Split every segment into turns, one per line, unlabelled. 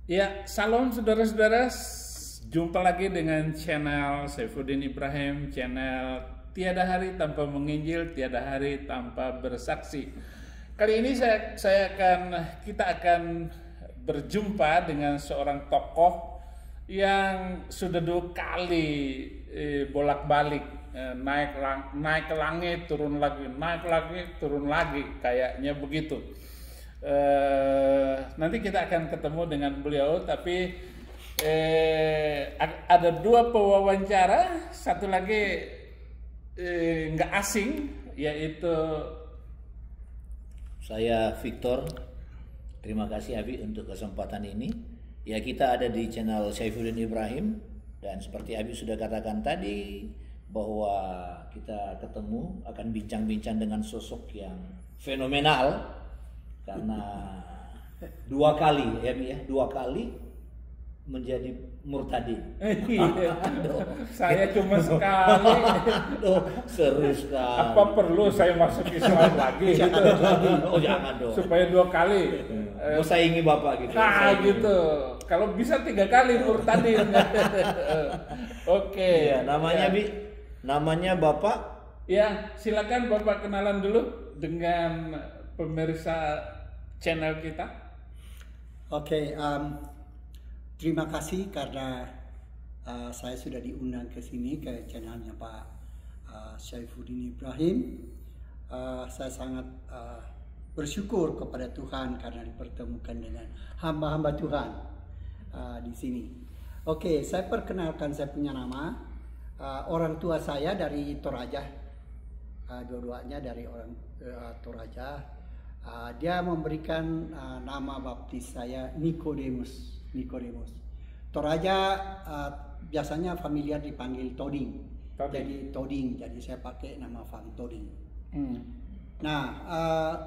Ya, salam saudara-saudara. Jumpa lagi dengan channel Saifuddin Ibrahim, channel Tiada Hari Tanpa Menginjil, Tiada Hari Tanpa Bersaksi. Kali ini kita akan berjumpa dengan seorang tokoh yang sudah 2 kali bolak-balik naik ke langit, turun lagi, naik lagi, turun lagi, kayaknya begitu. Nanti kita akan ketemu dengan beliau, tapi ada 2 pewawancara, satu lagi nggak asing, yaitu
saya Victor. Terima kasih Abi untuk kesempatan ini. Ya, kita ada di channel Saifuddin Ibrahim, dan seperti Abi sudah katakan tadi bahwa kita ketemu akan bincang-bincang dengan sosok yang fenomenal, karena 2 kali ya Abi ya, 2 kali menjadi murtadin.
Saya cuma sekali.
Seru sekali.
Apa perlu saya masuk Islam lagi?
Jangan
gitu.
lagi. Oh, jangan dong.
Supaya 2 kali.
Mau saingi Bapak gitu.
Nah gitu. Kalau bisa 3 kali murtadin. Oke.
Ya, namanya Bi. Namanya Bapak.
Ya, silakan Bapak kenalan dulu dengan pemirsa channel kita.
Oke, terima kasih karena saya sudah diundang ke sini, ke channelnya Pak Saifuddin Ibrahim. Saya sangat bersyukur kepada Tuhan karena dipertemukan dengan hamba-hamba Tuhan di sini. Oke, saya perkenalkan, saya punya nama. Orang tua saya dari Toraja, dua-duanya dari orang Toraja. Dia memberikan nama baptis saya Nikodemus. Toraja biasanya familiar dipanggil Toding. Jadi Toding, jadi saya pakai nama Van Toding. Nah,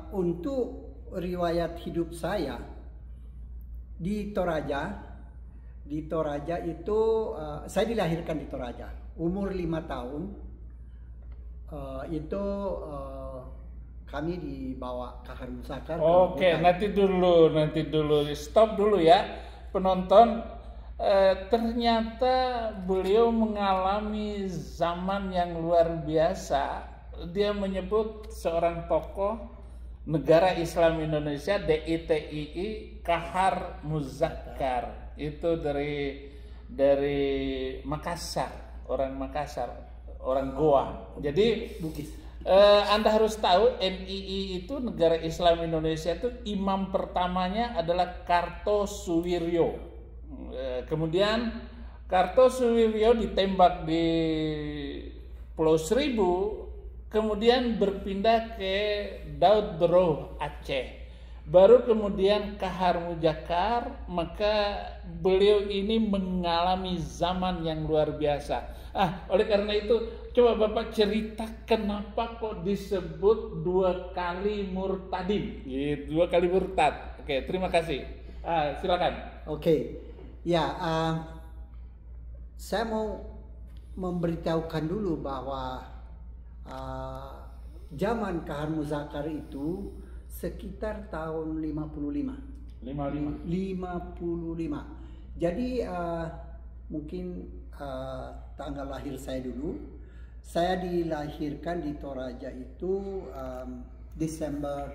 untuk riwayat hidup saya di Toraja itu saya dilahirkan di Toraja, umur 5 tahun. Itu kami dibawa ke Musakar.
Oke, nanti dulu, stop dulu ya penonton. Ternyata beliau mengalami zaman yang luar biasa. Dia menyebut seorang tokoh Negara Islam Indonesia, DITII, Kahar Muzakkar. Itu dari Makassar, orang Makassar, orang Goa. Jadi
Bugis.
Anda harus tahu, NII itu Negara Islam Indonesia itu imam pertamanya adalah Kartosuwiryo. Kemudian Kartosuwiryo ditembak di Pulau Seribu, kemudian berpindah ke Daud Borough, Aceh. Baru kemudian Kahar Muzakkar, maka beliau ini mengalami zaman yang luar biasa. Oleh karena itu, coba Bapak cerita kenapa kok disebut 2 kali murtadin, 2 kali murtad. Oke, terima kasih. Silakan.
Oke, ya, saya mau memberitahukan dulu bahwa zaman Kahar Muzakkar itu sekitar tahun 55. Jadi mungkin tanggal lahir saya dulu. Saya dilahirkan di Toraja itu Desember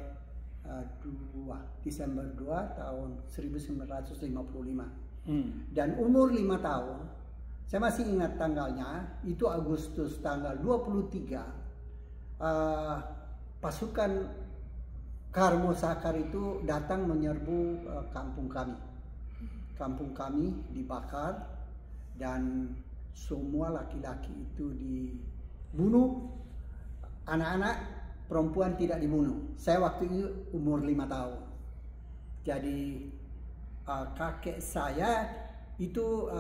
2 tahun 1955. Dan umur 5 tahun, saya masih ingat tanggalnya, itu Agustus tanggal 23. Pasukan Kahar Muzakkar itu datang menyerbu kampung kami. Kampung kami dibakar dan semua laki-laki itu dibunuh, anak-anak perempuan tidak dibunuh. Saya waktu itu umur 5 tahun. Jadi kakek saya itu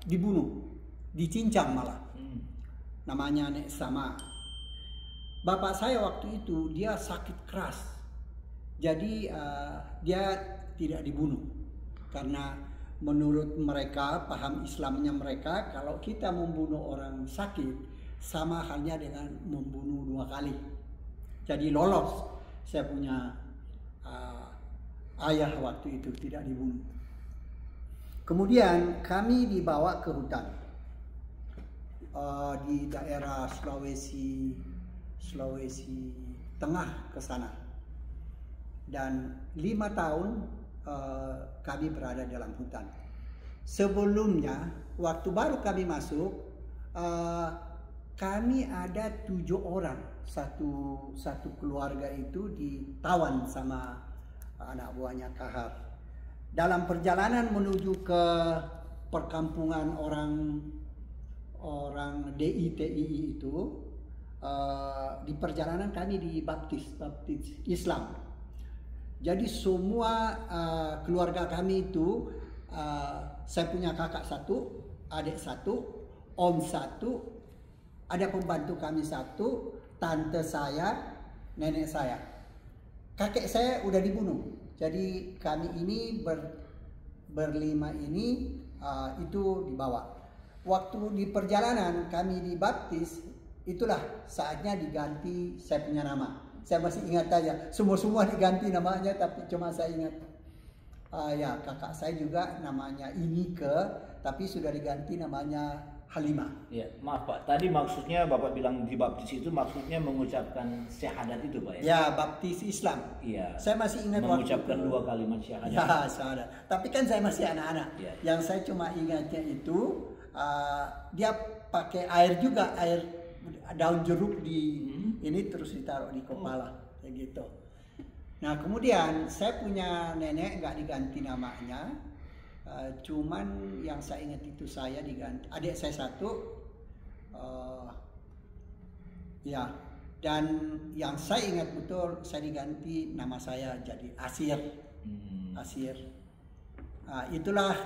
dibunuh, dicincang malah. Namanya Nek Sama. Bapak saya waktu itu dia sakit keras. Jadi dia tidak dibunuh karena menurut mereka, paham Islamnya mereka, kalau kita membunuh orang sakit sama halnya dengan membunuh 2 kali. Jadi lolos. Saya punya ayah waktu itu tidak dibunuh. Kemudian kami dibawa ke hutan di daerah Sulawesi Tengah ke sana. Dan 5 tahun kami berada dalam hutan. Sebelumnya, waktu baru kami masuk, kami ada 7 orang. Satu keluarga itu ditawan sama anak buahnya Kahar. Dalam perjalanan menuju ke perkampungan orang DITI itu, di perjalanan kami dibaptis Islam. Jadi semua keluarga kami itu, saya punya kakak 1, adik 1, om 1, ada pembantu kami 1, tante saya, nenek saya. Kakek saya udah dibunuh. Jadi kami ini berlima ini itu dibawa. Waktu di perjalanan kami dibaptis, itulah saatnya diganti saya punya nama. Saya masih ingat aja, semua diganti namanya, tapi cuma saya ingat. Ya, kakak saya juga namanya Inike, tapi sudah diganti namanya Halimah.
Ya, maaf Pak. Tadi maksudnya Bapak bilang dibaptis itu maksudnya mengucapkan syahadat itu Pak ya?
Ya, baptis Islam.
Iya.
Saya masih ingat
mengucapkan 2 kalimat syahadat.
Ya, syahadat. Tapi kan saya masih anak-anak.
Ya.
Yang saya cuma ingatnya itu dia pakai air juga, air daun jeruk di ini terus ditaruh di kepala, kayak gitu. Nah kemudian saya punya nenek nggak diganti namanya, cuman yang saya ingat itu saya diganti, adik saya 1, ya, dan yang saya ingat betul saya diganti nama saya jadi Asir. Asir. Itulah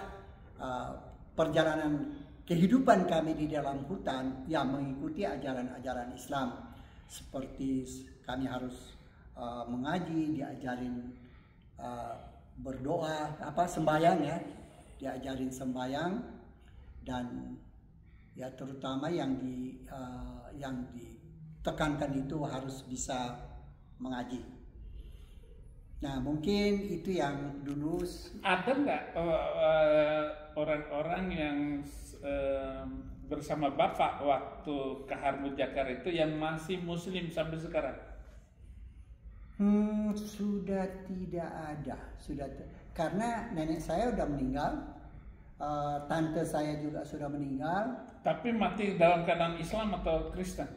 perjalanan kehidupan kami di dalam hutan yang mengikuti ajaran-ajaran Islam. Seperti kami harus mengaji, diajarin berdoa, sembahyang ya, diajarin sembahyang, dan ya terutama yang ditekankan itu harus bisa mengaji. Nah mungkin itu yang dulu.
Ada nggak orang-orang yang bersama Bapak waktu Kahar Mujakar itu yang masih Muslim sampai sekarang?
Sudah tidak ada, karena nenek saya udah meninggal, tante saya juga sudah meninggal.
Tapi mati dalam keadaan Islam atau Kristen?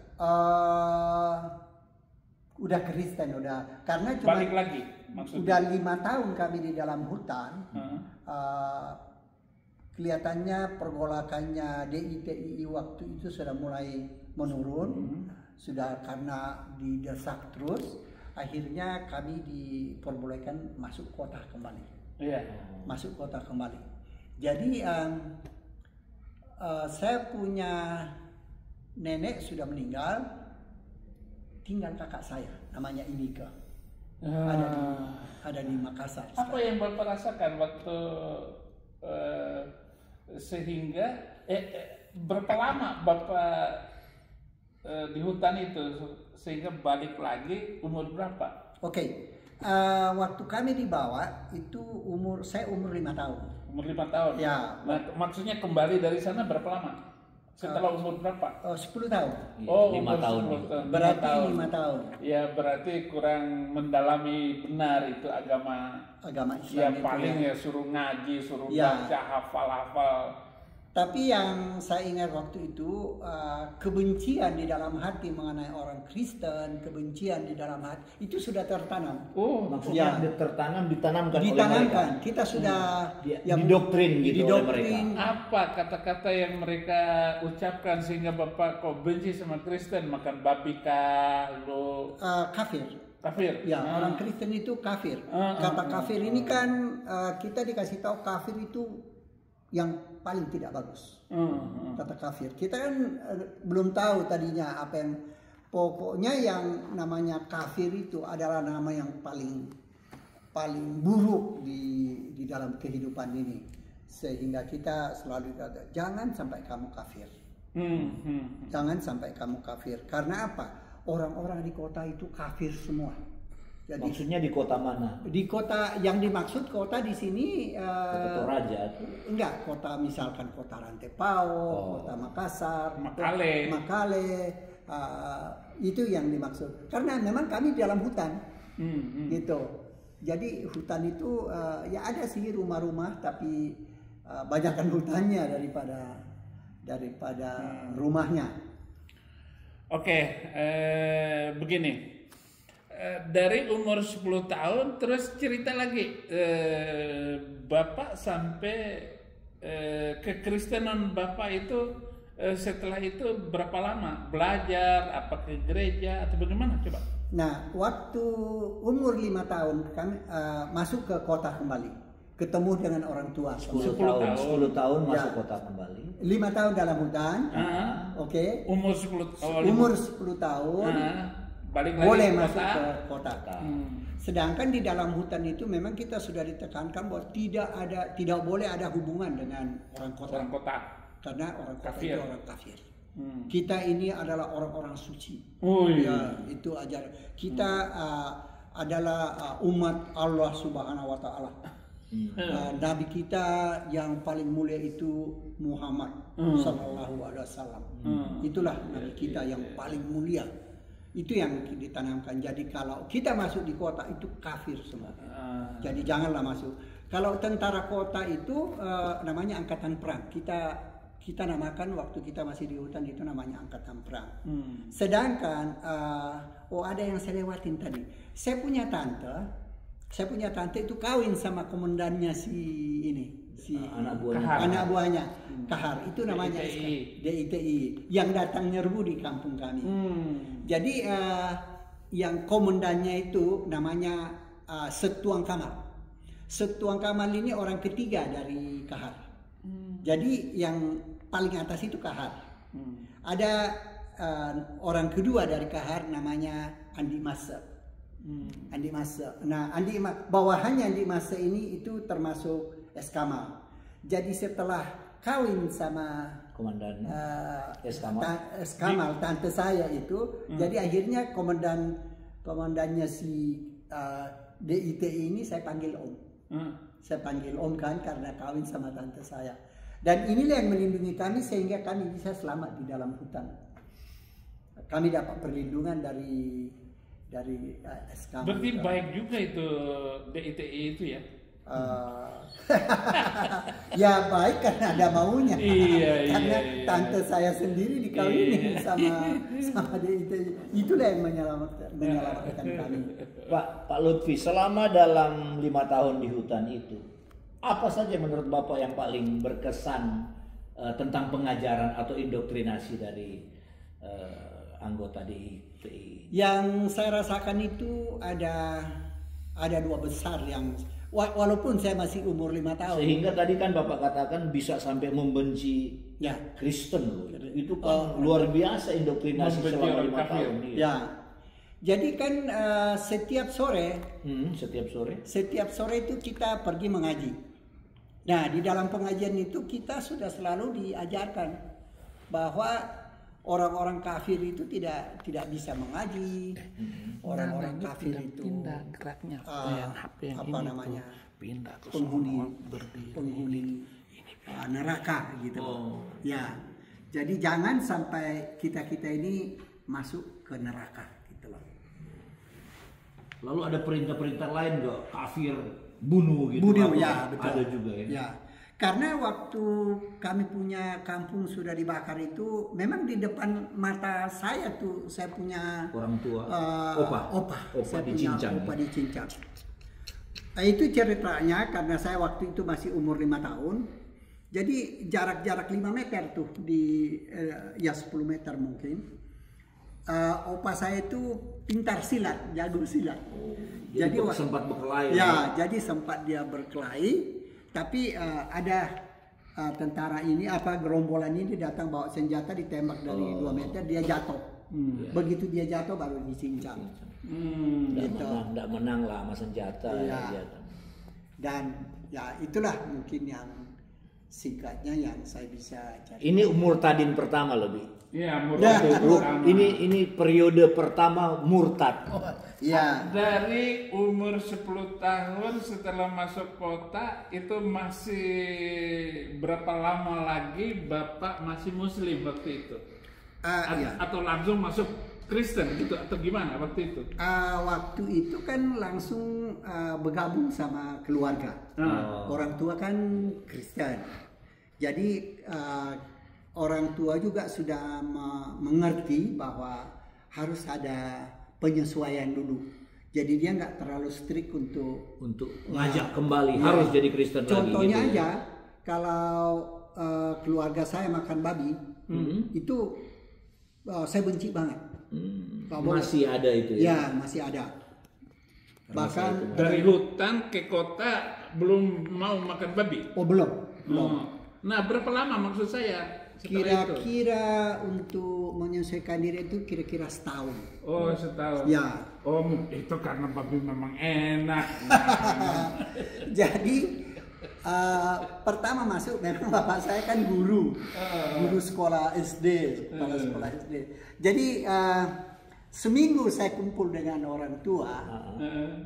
Udah Kristen, udah, karena cuma
balik lagi maksudnya.
Udah 5 tahun kami di dalam hutan. Kelihatannya pergolakannya DITI waktu itu sudah mulai menurun, sudah karena didesak terus. Akhirnya kami diperbolehkan masuk kota kembali.
Iya.
Masuk kota kembali. Jadi saya punya nenek sudah meninggal, tinggal kakak saya namanya Inike. Ada di Makassar.
Apa yang Bapak rasakan waktu sehingga berapa lama Bapak di hutan itu sehingga balik lagi umur berapa?
Oke. Waktu kami dibawa itu saya umur 5 tahun.
Umur 5 tahun.
Ya.
Nah, maksudnya kembali dari sana berapa lama? Setelah umur berapa?
10 tahun.
Oh,
5 tahun.
Berarti 5 tahun.
Ya, berarti kurang mendalami benar itu agama
Islam.
Ya paling ya suruh ngaji, suruh
ya.
baca, hafal.
Tapi yang saya ingat waktu itu, kebencian di dalam hati mengenai orang Kristen, kebencian di dalam hati itu sudah tertanam.
Oh, maksudnya ditanamkan oleh mereka.
Kita sudah
didoktrin gitu oleh mereka.
Apa kata-kata yang mereka ucapkan sehingga Bapak kok benci sama Kristen, makan babi kah, lo
kafir.
Ya,
orang Kristen itu kafir. Kata kafir ini kan kita dikasih tahu kafir itu yang paling tidak bagus. Kata kafir. Kita kan belum tahu tadinya apa yang pokoknya yang namanya kafir itu adalah nama yang paling buruk di dalam kehidupan ini. Sehingga kita selalu kata jangan sampai kamu kafir. Jangan sampai kamu kafir. Karena apa? Orang-orang di kota itu kafir semua. Jadi
Maksudnya di kota mana?
di kota yang dimaksud kota di sini
Kota Raja tuh.
enggak, kota misalkan kota Rantepao, kota Makassar,
Makale.
itu yang dimaksud. Karena memang kami di dalam hutan, gitu. Jadi hutan itu ya ada sih rumah-rumah, tapi banyakkan hutannya daripada rumahnya.
Oke, begini. Dari umur 10 tahun terus cerita lagi, Bapak sampai kekristenan Bapak itu setelah itu berapa lama belajar, apa ke gereja atau bagaimana coba?
Nah, waktu umur 5 tahun kami masuk ke kota kembali, ketemu dengan orang tua.
10 tahun masuk kota kembali.
5 tahun dalam hutan, oke.
Umur 10
Umur 10 tahun
balik lagi
boleh
ke
masuk
kota.
ke kota. Sedangkan di dalam hutan itu memang kita sudah ditekankan bahwa tidak boleh ada hubungan dengan orang kota.
Orang kota.
Karena orang kota
Kafir.
itu orang kafir. Kita ini adalah orang-orang suci.
Oh, iya.
Ya, itu ajar. Kita adalah umat Allah Subhanahu wa taala. Nabi kita yang paling mulia itu Muhammad sallallahu alaihi wasallam. Itulah nabi kita yang paling mulia. Itu yang ditanamkan. Jadi kalau kita masuk di kota itu kafir semua. Jadi janganlah masuk. Kalau tentara kota itu namanya angkatan perang. Kita namakan waktu kita masih di hutan itu namanya angkatan perang. Sedangkan ada yang saya lewatin tadi. Saya punya tante itu kawin sama komandannya
Anak
buahnya Kahar, itu namanya DITI yang datang nyerbu di kampung kami. Jadi yang komandannya itu namanya Setuang Kamal. Setuang Kamal ini orang ketiga dari Kahar. Jadi yang paling atas itu Kahar. Ada orang kedua dari Kahar namanya Andi Masa. Andi Masa. Nah, bawahannya Andi Masa ini itu termasuk Es Kamal. Jadi setelah kawin sama
komandan Es
Kamal, tante saya itu, jadi akhirnya komandannya si DITI ini saya panggil Om. Saya panggil Om kan karena kawin sama tante saya. Dan inilah yang melindungi kami sehingga kami bisa selamat di dalam hutan. Kami dapat perlindungan dari Es Kamal.
Berarti baik juga itu DITI itu ya?
Ya baik karena ada maunya. Karena
iya.
tante saya sendiri dikawinin sama DITI. Itulah yang menyelamatkan kami.
Pak Lutfi, selama dalam 5 tahun di hutan itu, apa saja menurut Bapak yang paling berkesan tentang pengajaran atau indoktrinasi dari anggota DITI?
Yang saya rasakan itu ada 2 besar yang walaupun saya masih umur 5 tahun.
Sehingga tadi kan Bapak katakan bisa sampai membenci Kristen loh. Itu kan luar biasa indoktrinasi selama 5 tahun.
Ya. Jadi kan setiap sore itu kita pergi mengaji. Nah, di dalam pengajian itu kita sudah selalu diajarkan bahwa orang-orang kafir itu tidak bisa mengaji. Orang-orang kafir itu
pindah geraknya yang HP yang
apa
ini
namanya?
Pindah ke
penghuni neraka gitu. Ya. Jadi jangan sampai kita ini masuk ke neraka gitu loh.
Lalu ada perintah-perintah lain nggak? Kafir, bunuh gitu.
Bunuh ya, betul.
Ada juga ya.
Ya. Karena waktu kami punya kampung sudah dibakar itu, memang di depan mata saya tuh saya punya
orang tua, opa
saya
dicincang.
punya opa dicincang. Nah, itu ceritanya karena saya waktu itu masih umur 5 tahun. Jadi jarak 5 meter tuh di 10 meter mungkin. Opa saya itu pintar silat, jago silat.
Jadi sempat berkelahi.
Ya, jadi sempat dia berkelahi. Tapi ada tentara ini gerombolan ini datang bawa senjata ditembak dari 2 meter, dia jatuh. Begitu dia jatuh baru dicincang.
Nggak menang lah sama senjata.
Ya. Dan ya itulah mungkin yang singkatnya yang saya bisa cari.
Ini murtadin pertama lebih.
Iya,
Ya,
pertama.
Ini periode pertama murtad.
Ya,
Dari umur 10 tahun setelah masuk kota itu masih berapa lama lagi Bapak masih Muslim waktu itu?
iya.
Atau langsung masuk Kristen gitu atau gimana waktu itu?
Waktu itu kan langsung bergabung sama keluarga. Orang tua kan Kristen. Jadi orang tua juga sudah mengerti bahwa harus ada penyesuaian dulu. Jadi dia nggak terlalu strict untuk
ngajak kembali
ya.
harus jadi Kristen lagi.
Contohnya
gitu,
aja kalau keluarga saya makan babi, itu saya benci banget.
Masih ada itu ya.
Ya, masih ada. Bahkan
Dari hutan ke kota belum mau makan babi.
oh belum.
Nah, berapa lama maksud saya setelah itu?
Kira-kira untuk menyesuaikan diri itu kira-kira setahun.
Oh, setahun.
Ya.
Oh, itu karena babi memang enak.
Jadi pertama masuk memang bapak saya kan guru sekolah SD, kepala sekolah SD. Jadi seminggu saya kumpul dengan orang tua,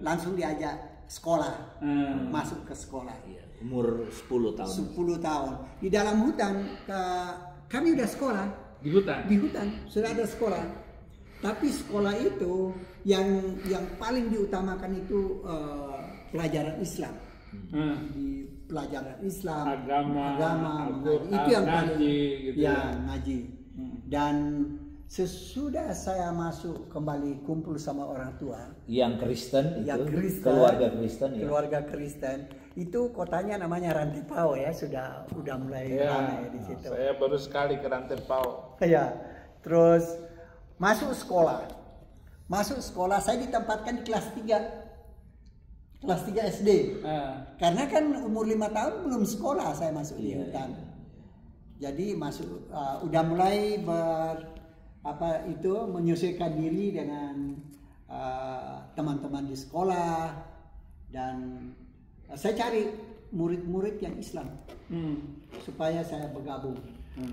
langsung diajak sekolah, masuk ke sekolah.
Iya, umur 10 tahun.
10 tahun di dalam hutan. Kami udah sekolah
Di hutan.
di hutan, sudah ada sekolah. Tapi sekolah itu yang paling diutamakan itu pelajaran Islam. Di pelajaran Islam, agama mengaji. Itu yang paling
ngaji, gitu
ya,
ya.
ngaji. Dan sesudah saya masuk kembali kumpul sama orang tua
Yang Kristen
yang
itu,
Kristen,
keluarga Kristen ya.
keluarga Kristen itu kotanya namanya Rantipau ya, udah mulai ramai di situ.
Saya baru sekali ke Rantipau.
Ya, terus masuk sekolah. Masuk sekolah saya ditempatkan di kelas 3. Kelas 3 SD. Karena kan umur 5 tahun belum sekolah saya masuk di hutan. Jadi masuk udah mulai menyesuaikan diri dengan teman-teman di sekolah, dan saya cari murid-murid yang Islam supaya saya bergabung.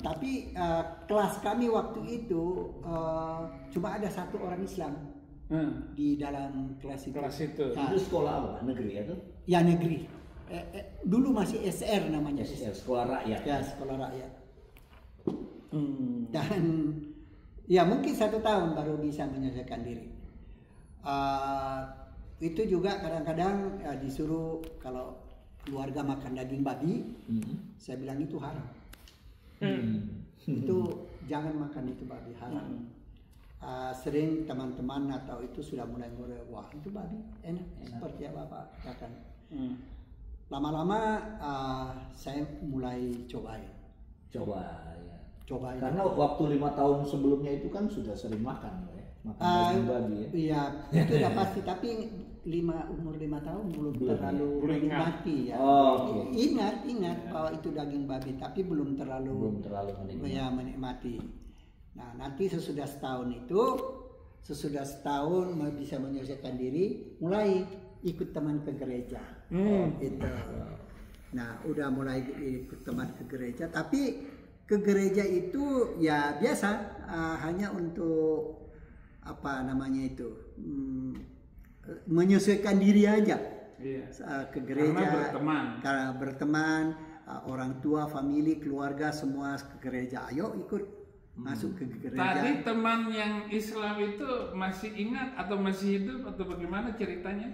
Tapi kelas kami waktu itu cuma ada 1 orang Islam di dalam kelas itu. Nah,
Itu sekolah apa? Negeri atau?
ya negeri. Dulu masih SR namanya.
SR, sekolah rakyat.
Ya, sekolah rakyat. Dan ya mungkin 1 tahun baru bisa menyelesaikan diri. Itu juga kadang-kadang disuruh kalau keluarga makan daging babi, saya bilang itu haram. Itu jangan makan itu babi, haram. Sering teman-teman atau itu sudah mulai wah itu babi enak. Seperti yang Bapak katakan. Lama-lama saya mulai cobain. Cobain.
Karena waktu 5 tahun sebelumnya itu kan sudah sering makan ya. Makan daging babi ya.
Iya, itu udah pasti. Tapi umur 5 tahun belum terlalu menikmati ya.
Okay.
Ingat bahwa itu daging babi, tapi belum terlalu
menikmati.
Ya, menikmati. Nah, nanti sesudah setahun bisa menyelesaikan diri, mulai ikut teman ke gereja. Gitu. Nah, udah mulai ikut teman ke gereja, tapi ke gereja itu ya biasa, hanya untuk apa namanya itu, menyesuaikan diri aja. Ke gereja karena berteman, orang tua, famili, keluarga semua ke gereja. Ayo ikut masuk ke gereja.
Tadi teman yang Islam itu masih ingat atau masih hidup atau bagaimana ceritanya?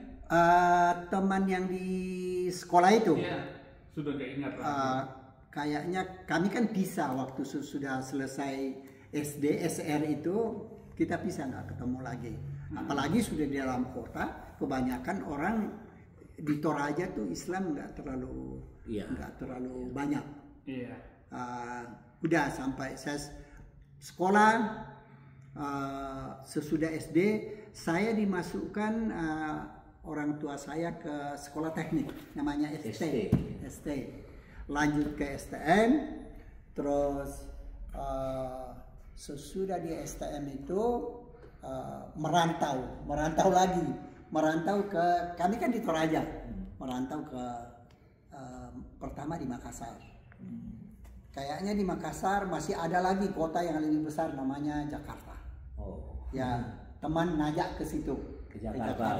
Teman yang di sekolah itu?
Iya, sudah gak ingat lagi.
Kayaknya kami kan pisah waktu sudah selesai SD, SR itu kita pisah, nggak ketemu lagi. Apalagi sudah di dalam kota, kebanyakan orang di Toraja tuh Islam nggak terlalu banyak.
Iya.
Udah sampai saya sekolah, sesudah SD saya dimasukkan orang tua saya ke sekolah teknik namanya ST. Lanjut ke STM, terus sesudah di STM itu merantau lagi, kami kan di Toraja, merantau ke pertama di Makassar. Kayaknya di Makassar masih ada lagi kota yang lebih besar namanya Jakarta.
Oh.
Ya, teman ngajak ke situ.
Ke Jakarta.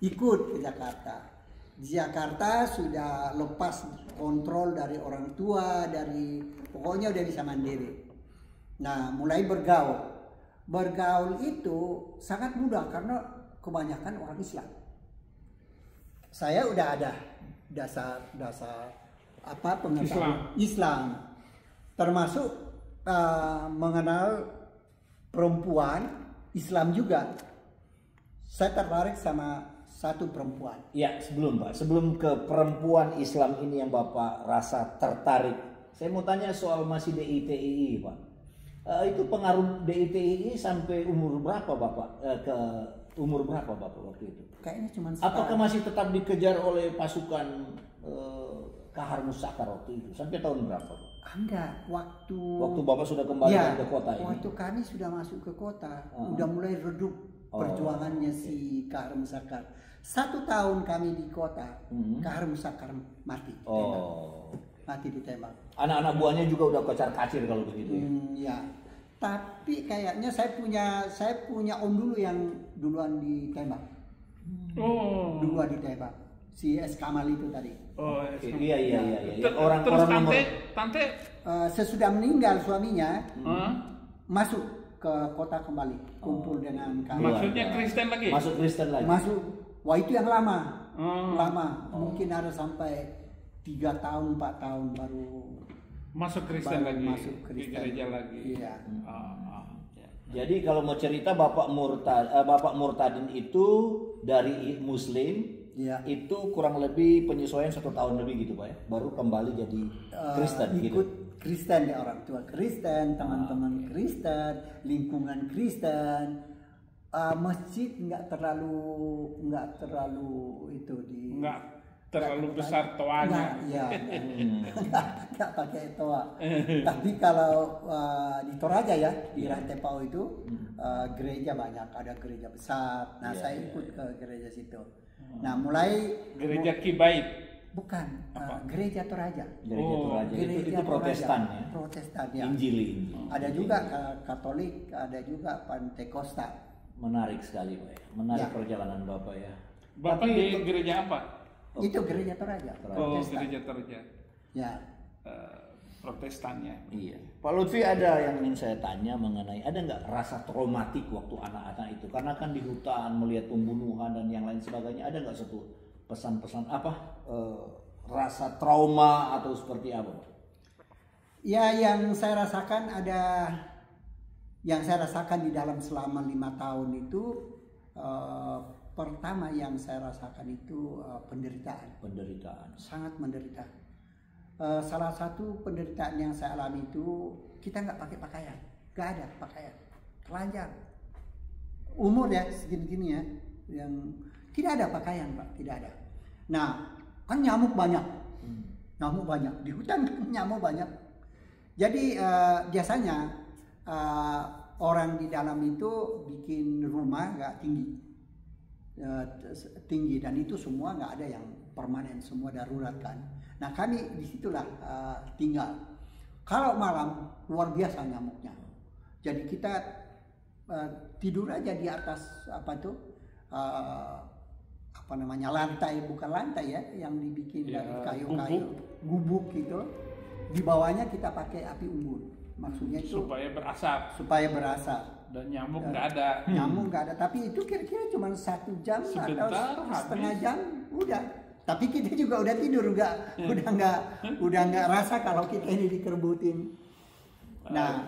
Ikut ke Jakarta. Di Jakarta sudah lepas kontrol dari orang tua, pokoknya udah bisa mandiri. Nah, mulai bergaul. Bergaul itu sangat mudah karena kebanyakan orang Islam. Saya udah ada dasar pengetahuan Islam, termasuk mengenal perempuan Islam juga. Saya tertarik sama satu perempuan.
Ya, sebelum ke perempuan Islam ini yang Bapak rasa tertarik, saya mau tanya soal masih DITII, Pak. Itu pengaruh DITII sampai umur berapa Bapak? Umur berapa Bapak waktu itu?
Kayaknya cuma setahun.
Apakah masih tetap dikejar oleh pasukan Kahar Musakar waktu itu? Sampai tahun berapa?
Enggak, waktu
Bapak sudah kembali ke kota ini?
Waktu kami sudah masuk ke kota, udah mulai redup perjuangannya si Kahar Musakar. 1 tahun kami di kota, Kahar Musakar mati. Mati ditembak.
Anak-anak buahnya juga udah kocar-kacir kalau begitu ya?
Ya. Tapi kayaknya saya punya om dulu yang duluan ditembak. Duluan ditembak. Si S. Kamal itu tadi.
Iya.
Terus tante
sesudah meninggal suaminya masuk ke kota kembali, kumpul dengan kami.
Maksudnya Kristen lagi?
Masuk Kristen lagi.
Wah itu yang lama. Mungkin ada sampai 3 tahun 4 tahun baru
masuk Kristen lagi.
Masuk Kristen.
Di gereja lagi.
Iya.
Jadi kalau mau cerita Bapak Murtadin itu dari Muslim.
Ya.
Itu kurang lebih penyesuaian 1 tahun lebih gitu Pak ya, baru kembali jadi Kristen.
Ikut Kristen ya, orang tua Kristen, teman-teman Kristen, lingkungan Kristen. Masjid nggak terlalu itu
nggak terlalu besar toanya.
Nggak pakai toa. Tapi kalau di Toraja ya, di Rantepao itu gereja banyak, ada gereja besar. Nah saya ikut ke gereja situ. Nah mulai
gereja Kibait.
Bukan, gereja Toraja.
Itu Protestan ya.
Protestan ya.
Injili.
Ada juga Katolik, ada juga Pantekosta.
Menarik sekali Pak ya. Menarik perjalanan Bapak ya.
Bapak di gereja apa?
Itu gereja Toraja.
Gereja Toraja.
Ya.
Protestannya.
Iya. Pak Lutfi, ada yang ingin saya tanya mengenai, ada nggak rasa traumatik waktu anak-anak itu? Karena kan di hutan melihat pembunuhan dan yang lain sebagainya, ada nggak satu pesan-pesan rasa trauma atau seperti apa?
Ya, yang saya rasakan di dalam selama 5 tahun itu, pertama yang saya rasakan itu penderitaan. Sangat menderita. Salah satu penderitaan yang saya alami itu, kita nggak pakai pakaian, nggak ada pakaian, telanjang. Umur ya segini-gini ya, yang tidak ada pakaian Pak, tidak ada. Nah, kan nyamuk banyak di hutan, nyamuk banyak. Jadi biasanya orang di dalam itu bikin rumah nggak tinggi dan itu semua nggak ada yang permanen, semua darurat kan. Nah kami disitulah tinggal. Kalau malam luar biasa nyamuknya. Jadi kita tidur aja di atas lantai, bukan lantai ya, yang dibikin dari kayu-kayu, gubuk gitu. Di bawahnya kita pakai api unggun. Maksudnya itu supaya berasap.
Dan nyamuk nggak ada.
Nyamuk nggak ada. Tapi itu kira-kira cuma 1 jam atau setengah jam udah. Tapi kita juga udah tidur, udah nggak rasa kalau kita ini dikerbutin. Nah,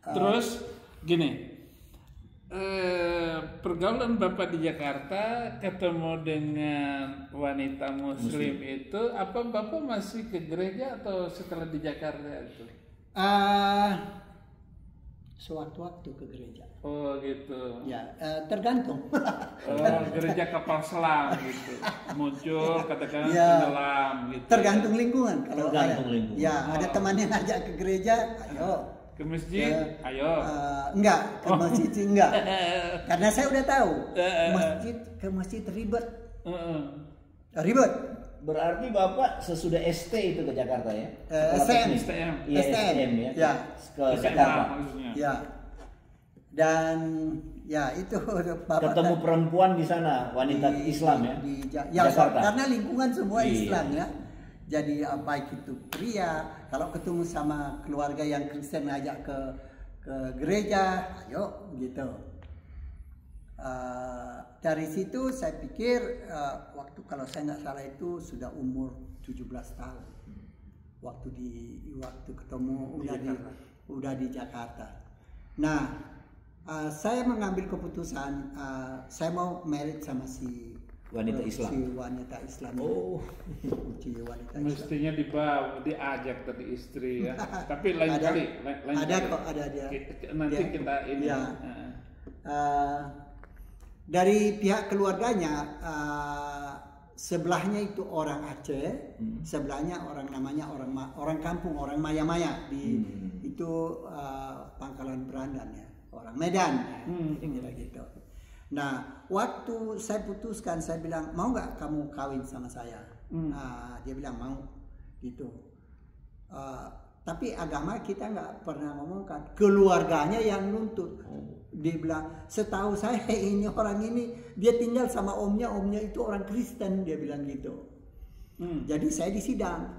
terus gini, pergaulan Bapak di Jakarta ketemu dengan wanita Muslim itu, apa Bapak masih ke gereja atau setelah di Jakarta itu?
Sewaktu-waktu ke gereja.
Oh gitu.
Ya, tergantung.
Gereja kapal selam gitu. Muncul kadang-kadang tenggelam gitu.
Tergantung lingkungan. Kalau
lingkungan.
Ya, ada teman yang ngajak ke gereja, ayo.
Ke masjid, ayo.
Enggak, ke masjid sih enggak. Karena saya udah tahu, ke masjid ribet. Ribet.
Berarti Bapak sesudah ST itu ke Jakarta ya?
STM.
Iya, STM ya.
Ya.
Ke
SMA
Jakarta.
maksudnya.
Ya. Dan ya itu Bapak
Ketemu perempuan di sana, wanita Islam ya?
Ya,
Jakarta.
karena lingkungan semua
Iya.
Islam ya. Jadi baik itu pria, kalau ketemu sama keluarga yang Kristen ngajak ke gereja, ayo gitu. Dari situ saya pikir waktu kalau saya nggak salah itu sudah umur 17 tahun. Waktu ketemu udah di Jakarta. Nah, saya mengambil keputusan saya mau married sama si
Wanita Islam.
Si wanita Islam.
Oh.
Si wanita Islam.
Mestinya diajak tadi istri ya. Tapi lain
Ada.
kali. Lain
Ada
kali.
kok, ada dia.
Nanti
Dia-
kita ini.
ya. Dari pihak keluarganya sebelahnya itu orang Aceh, sebelahnya orang namanya orang kampung, orang Maya-Maya di itu Pangkalan Berandan ya, orang Medan kira gitu. Nah, waktu saya putuskan, saya bilang mau nggak kamu kawin sama saya? Dia bilang mau, gitu. Tapi agama kita nggak pernah ngomongkan, keluarganya yang nuntut. Dia bilang, setahu saya ini orang ini dia tinggal sama omnya itu orang Kristen, dia bilang gitu. Jadi saya disidang,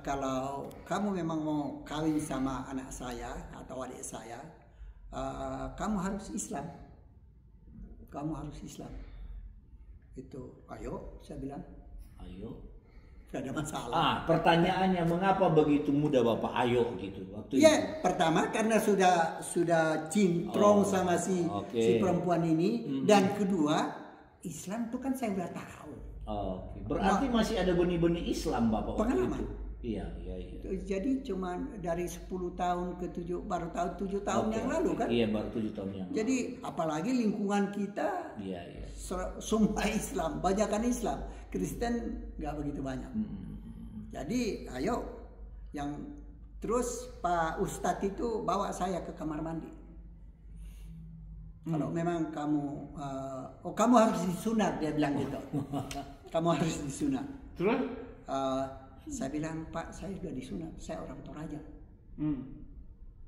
kalau kamu memang mau kawin sama anak saya atau adik saya, kamu harus Islam. Itu, ayo, saya bilang.
Ayo.
Gak ada masalah.
Pertanyaannya mengapa begitu mudah Bapak ayo gitu waktu itu?
Ya, pertama karena sudah cintrong sama si perempuan ini, dan kedua Islam itu kan saya udah tahu.
Oke. Berarti masih ada benih-benih Islam Bapak waktu
Pengalaman.
itu? Iya.
Jadi cuman dari 10 tahun ke 7 baru tahun 7 tahun yang lalu kan.
Iya, baru 7 tahun yang lalu.
Jadi apalagi lingkungan kita
Iya.
semua Islam, banyakan Islam, Kristen nggak begitu banyak. Jadi ayo, terus Pak Ustadz itu bawa saya ke kamar mandi. Kalau memang kamu, kamu harus disunat, dia bilang gitu. Kamu harus disunat.
Terus?
Saya bilang, Pak, saya sudah disunat, saya orang Toraja.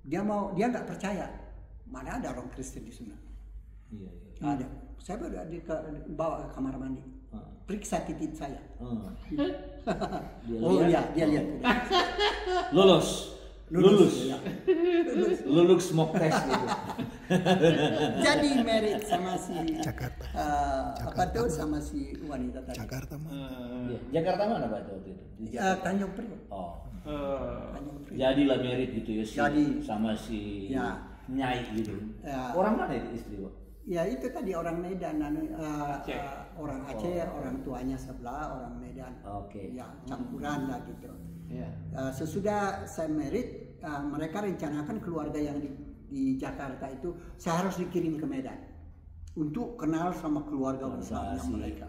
Dia nggak percaya, mana ada orang Kristen disunat.
Iya.
Ada. Saya baru bawa ke kamar mandi, periksa titik saya. Dia lihat.
Lulus.
Ya.
Lulus smoke test gitu.
Jadi married sama si sama si wanita tadi.
Jakarta mah.
Iya. Jakarta mana Pak waktu itu? Di Jakarta.
Tanjung Priok. Tanjung Priok.
Jadilah merit gitu ya sama si
Ya.
Nyai gitu.
Ya.
Orang mana itu istri Pak?
Ya itu tadi orang Medan, orang Aceh, orang tuanya sebelah orang Medan.
Oke.
Ya, campuran lah gitu.
Iya.
Sesudah saya merit, mereka rencanakan keluarga yang di Jakarta itu saya harus dikirim ke Medan untuk kenal sama keluarga besarnya mereka.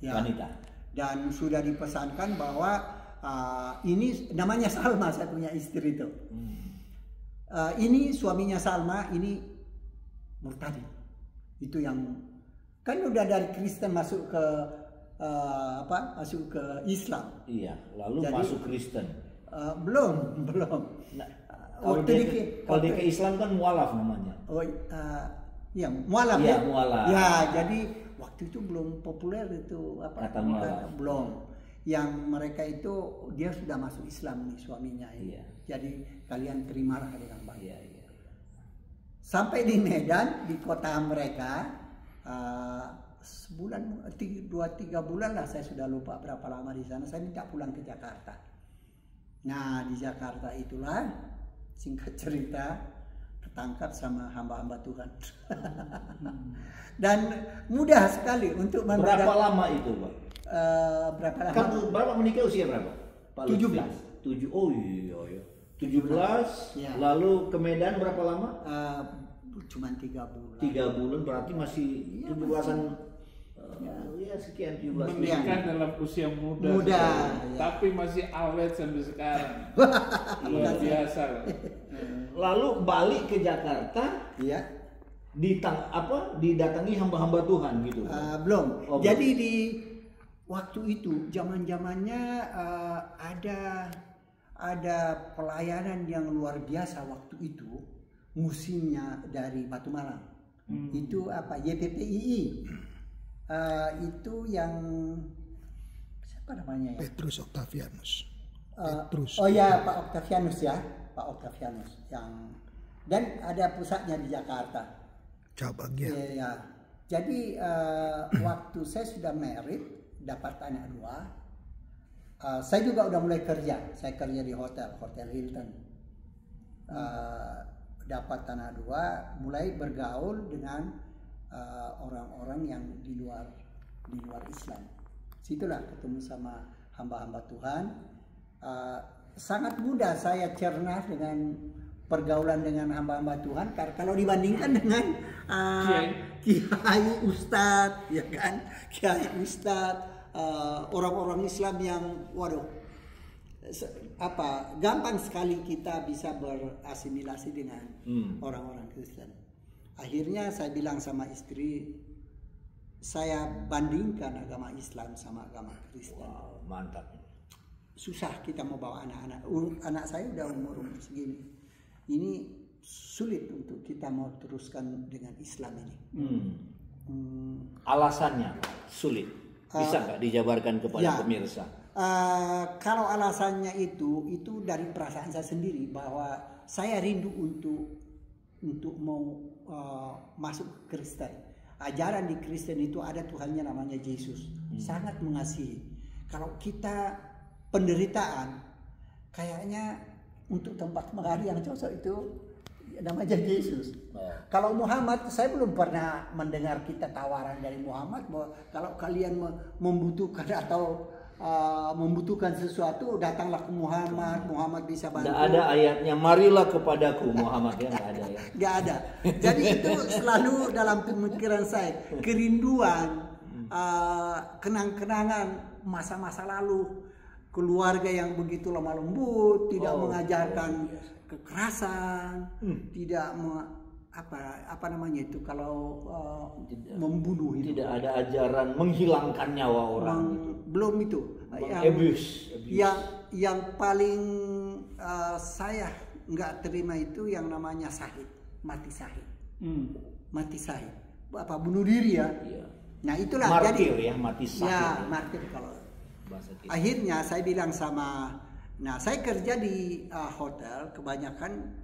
Wanita.
Dan sudah dipesankan bahwa ini namanya Salma, saya punya istri itu. Ini suaminya Salma, ini murtadi. Itu yang kan udah dari Kristen masuk ke masuk ke Islam.
Iya, lalu
Jadi,
masuk Kristen.
Belum.
Nah,
Waktu
kalau dia ke Islam kan mualaf namanya.
Iya, mualaf
Iya,
ya.
mualaf.
Ya, jadi waktu itu belum populer itu
Kata mualaf.
belum. Yang mereka itu dia sudah masuk Islam nih suaminya ini.
Iya.
Jadi kalian terimalah dengan baik.
Iya.
Sampai di Medan, di kota mereka, sebulan, 2-3 bulan lah, saya sudah lupa berapa lama di sana. Saya minta pulang ke Jakarta. Nah, di Jakarta itulah, singkat cerita, ketangkap sama hamba-hamba Tuhan. Dan mudah sekali untuk
Berapa lama itu Pak?
Berapa lama?
Kamu berapa menikah usia berapa? Pak
17.
7. Oh iya. 17.
Ya.
Lalu ke Medan berapa lama?
Cuman 3 bulan.
3 bulan berarti masih 17-an. Ya sekian 17.
Menikah dalam usia muda.
Ya.
Tapi masih awet sampai sekarang. Luar biasa.
Lalu balik ke Jakarta.
Iya.
didatangi hamba-hamba Tuhan gitu.
Belum.
Oh,
Jadi di waktu itu zaman-zamannya ada pelayanan yang luar biasa waktu itu, musimnya dari Batu Malang. Itu apa? YPPII. Itu yang siapa namanya ya?
Petrus Octavianus.
Oh ya, Pak Octavianus ya, Pak Octavianus yang, dan ada pusatnya di Jakarta.
Cabangnya.
Ya. Jadi waktu saya sudah married, dapat anak 2, saya juga udah mulai kerja. Saya kerja di Hotel Hilton. Dapat anak 2, mulai bergaul dengan orang-orang yang di luar Islam. Situlah ketemu sama hamba-hamba Tuhan. Sangat mudah saya cerna dengan pergaulan dengan hamba-hamba Tuhan, karena kalau dibandingkan dengan kiai ustadz, ya kan, kiai ustadz, orang-orang Islam yang gampang sekali kita bisa berasimilasi dengan orang-orang Kristen. Akhirnya saya bilang sama istri, saya bandingkan agama Islam sama agama Kristen.
Wow, mantap.
Susah kita mau bawa anak-anak. Anak saya udah umur segini. Ini sulit untuk kita mau teruskan dengan Islam ini.
Alasannya sulit. Bisa nggak dijabarkan kepada pemirsa?
Kalau alasannya itu dari perasaan saya sendiri, bahwa saya rindu untuk mau masuk Kristen. Ajaran di Kristen itu ada Tuhannya namanya Yesus. Sangat mengasihi. Kalau kita penderitaan, kayaknya untuk tempat menghari yang cocok itu namanya Yesus. Kalau Muhammad, saya belum pernah mendengar kita tawaran dari Muhammad bahwa kalau kalian membutuhkan atau membutuhkan sesuatu, datanglah ke Muhammad. Muhammad bisa bantu.
Tidak ada ayatnya marilah kepadaku Muhammad, ya nggak ada ya.
Nggak ada. Jadi itu selalu dalam pemikiran saya, kerinduan, kenang-kenangan masa-masa lalu. Keluarga yang begitu lemah lembut, tidak mengajarkan kekerasan, tidak apa namanya itu kalau membunuh itu.
Tidak ada ajaran menghilangkan nyawa orang.
Belum itu. Yang paling saya nggak terima itu yang namanya syahid, mati syahid. Mati syahid. Apa bunuh diri ya? Iya. Nah itulah
martir
jadi
ya, mati syahid.
Ya, martir kalau. Akhirnya saya bilang saya kerja di hotel, kebanyakan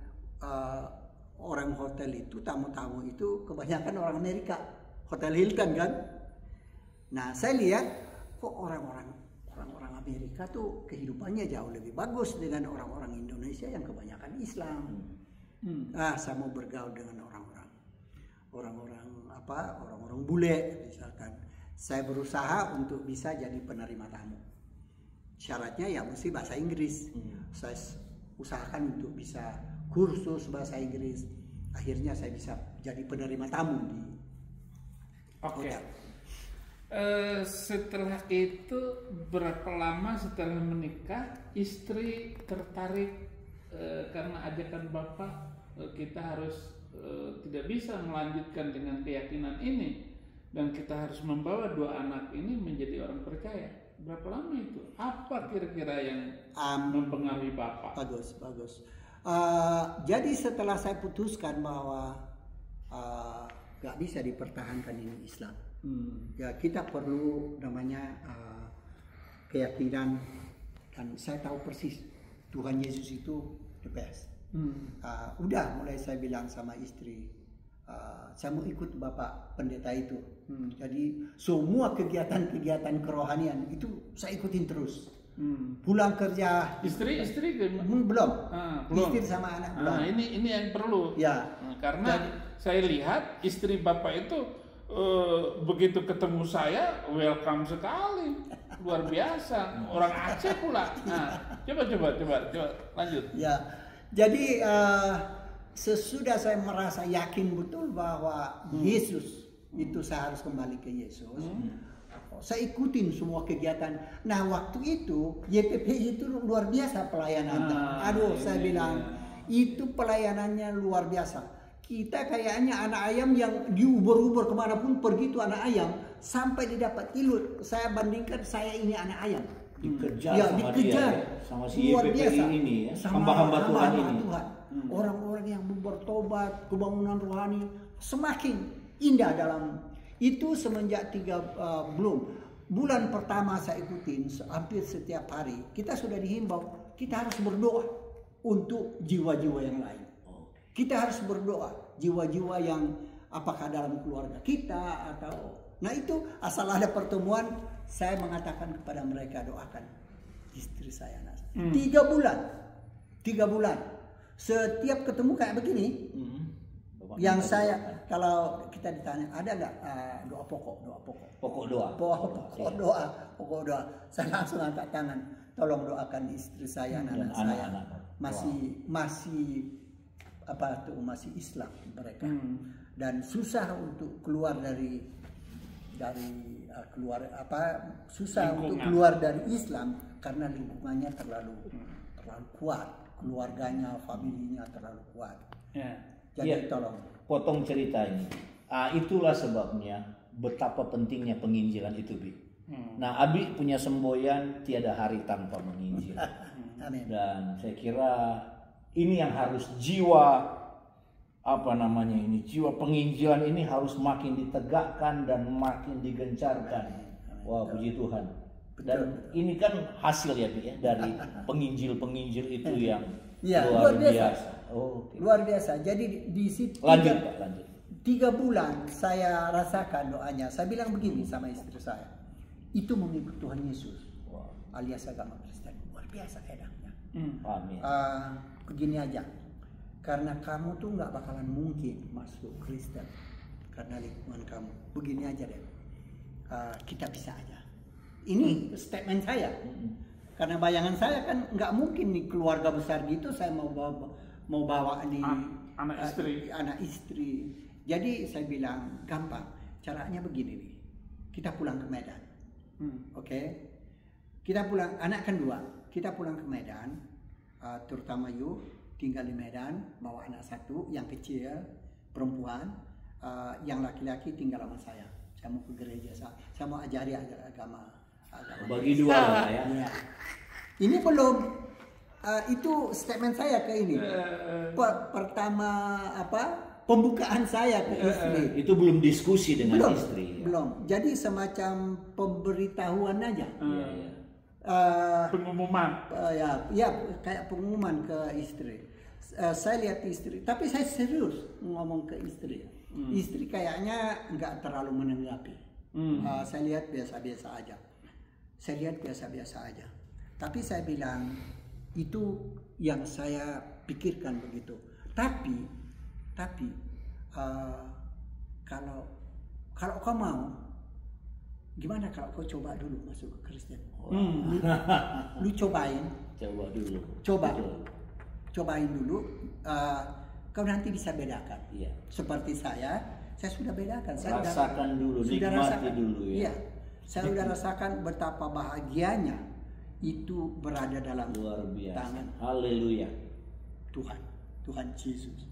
orang hotel itu, tamu-tamu itu kebanyakan orang Amerika, Hotel Hilton kan. Nah saya lihat kok orang-orang Amerika tuh kehidupannya jauh lebih bagus dengan orang-orang Indonesia yang kebanyakan Islam. Saya mau bergaul dengan orang-orang bule misalkan. Saya berusaha untuk bisa jadi penerima tamu. Syaratnya ya mesti bahasa Inggris. Saya usahakan untuk bisa kursus bahasa Inggris. Akhirnya saya bisa jadi penerima tamu di hotel.
Setelah itu berapa lama setelah menikah istri tertarik karena ajakan Bapak kita harus tidak bisa melanjutkan dengan keyakinan ini? Dan kita harus membawa 2 anak ini menjadi orang percaya. Berapa lama itu? Apa kira-kira yang mempengaruhi Bapak?
Bagus. Jadi setelah saya putuskan bahwa gak bisa dipertahankan ini Islam, ya kita perlu namanya keyakinan, dan saya tahu persis Tuhan Yesus itu the best. Udah mulai saya bilang sama istri, saya mau ikut Bapak pendeta itu. Jadi semua kegiatan-kegiatan kerohanian itu saya ikutin terus. Pulang kerja.
Istri
belum. Istri sama anak belum.
Ini yang perlu.
Ya.
Karena saya lihat istri Bapak itu begitu ketemu saya welcome sekali, luar biasa. Orang Aceh pula. Coba lanjut.
Ya. Jadi sesudah saya merasa yakin betul bahwa Yesus itu, saya harus kembali ke Yesus. Saya ikutin semua kegiatan. Nah waktu itu YPPI itu luar biasa pelayanannya. Saya bilang itu pelayanannya luar biasa. kita kayaknya anak ayam yang diuber-uber kemanapun pergi itu anak ayam sampai didapat ilut. Saya bandingkan saya ini anak ayam.
Dikejar
Ya,
sama
dikejar.
dia, sama si
Luar
YPPI
biasa.
ini ya,
Sama
hamba-hamba Tuhan ini.
Tuhan. Orang-orang yang bertobat, kebangunan rohani semakin indah dalam itu semenjak bulan pertama saya ikutin hampir setiap hari. Kita sudah dihimbau, kita harus berdoa untuk jiwa-jiwa yang lain. Kita harus berdoa jiwa-jiwa yang apakah dalam keluarga kita atau nah itu asal ada pertemuan saya mengatakan kepada mereka doakan istri saya anak saya. 3 bulan setiap ketemu kayak begini yang saya kalau kita ditanya ada nggak pokok doa saya langsung angkat tangan tolong doakan istri saya anak saya masih masih Islam mereka dan susah untuk keluar susah untuk keluar dari Islam karena lingkungannya terlalu kuat, keluarganya, familinya terlalu kuat. Jadi tolong
potong cerita ini. Itulah sebabnya betapa pentingnya penginjilan itu, Bi. Nah, Abi punya semboyan tiada hari tanpa menginjil.
Amin.
Dan saya kira ini yang harus jiwa jiwa penginjilan ini harus makin ditegakkan dan makin digencarkan. Wah, puji Tuhan. Dan ini kan hasil ya, Bi, ya, dari penginjil itu yang luar biasa.
Luar biasa. Jadi di situ
lanjut, Pak, lanjut.
3 bulan saya rasakan doanya. Saya bilang begini sama istri saya. Itu mengikut Tuhan Yesus. Alias agama Kristen. Luar biasa enaknya.
Amin.
Begini aja. Karena kamu tuh nggak bakalan mungkin masuk Kristen karena lingkungan kamu. Begini aja deh, kita bisa aja. Ini statement saya. Karena bayangan saya kan nggak mungkin nih keluarga besar gitu saya mau bawa nih anak istri. Jadi saya bilang gampang. Caranya begini nih. Kita pulang ke Medan, oke? Kita pulang anak kan 2. Kita pulang ke Medan, terutama tinggal di Medan, bawa anak 1 yang kecil, perempuan, yang laki-laki tinggal sama saya. Saya mau ke gereja, saya mau ajari agama.
Bagi 2 lah ya.
Ini belum, itu statement saya ke ini. Pertama pembukaan saya ke istri.
Itu belum diskusi dengan istri.
Belum. Jadi semacam pemberitahuan aja.
Pengumuman.
Ya kayak pengumuman ke istri. Saya lihat istri, tapi saya serius ngomong ke istri. Istri kayaknya nggak terlalu menanggapi. Saya lihat biasa-biasa aja. Tapi saya bilang itu yang saya pikirkan begitu. Tapi kalau kau mau, gimana kalau kau coba dulu masuk ke Kristen? Lu cobain. Cobain dulu. Kau nanti bisa bedakan.
Iya.
Seperti saya sudah bedakan.
Rasakan dulu, nikmati dulu ya.
Iya. Saya sudah rasakan betapa bahagianya itu berada dalam
luar biasa.
Tangan.
Haleluya.
Tuhan Yesus.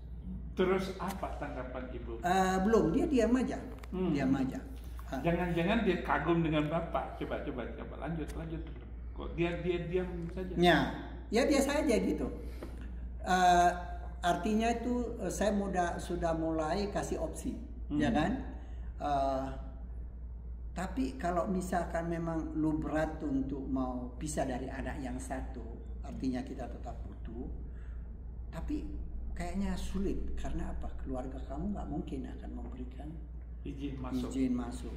Terus apa tanggapan Ibu?
Belum, dia diam aja. Diam aja.
Jangan-jangan dia kagum dengan Bapak. Coba lanjut. Kok dia diam saja?
Ya biasa aja gitu. Artinya itu saya sudah mulai kasih opsi, ya kan? Tapi kalau misalkan memang lu berat untuk mau pisah dari anak yang satu, artinya kita tetap butuh. Tapi kayaknya sulit karena apa? Keluarga kamu nggak mungkin akan memberikan izin masuk.